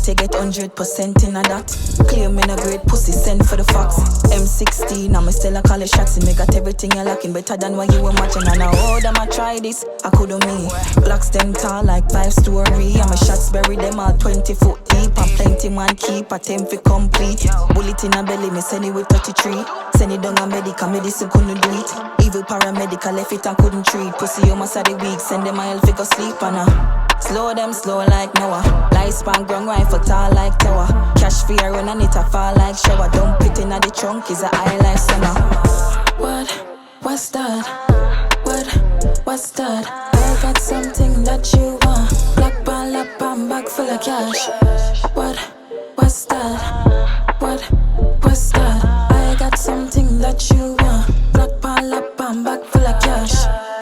to get 100% in a that. Claim me no great pussy, send for the fox. M16, I'm still a call it shots. Me got everything you're lacking, better than what you were matching. And I hold them, I try this, I couldn't me. Blocks them tall like 5-story. And my shots bury them all 20 foot deep. And plenty man keep, a 10 for complete. Bullet in a belly, me send it with 33. Send it down a medical, medicine couldn't do it. Evil paramedical left it and couldn't treat. Pussy you must have the weak, send them a hell fi go sleep and slow them slow like Noah. Lifespan ground rifle tall like tower. Cash fear run and it a fall like shower. Dump it in a the trunk is a high like summer. What's that? What's that? I got something that you want. Black ball up and bag full of cash. What's that? What's that? I got something that you want. Black ball up and bag full of cash.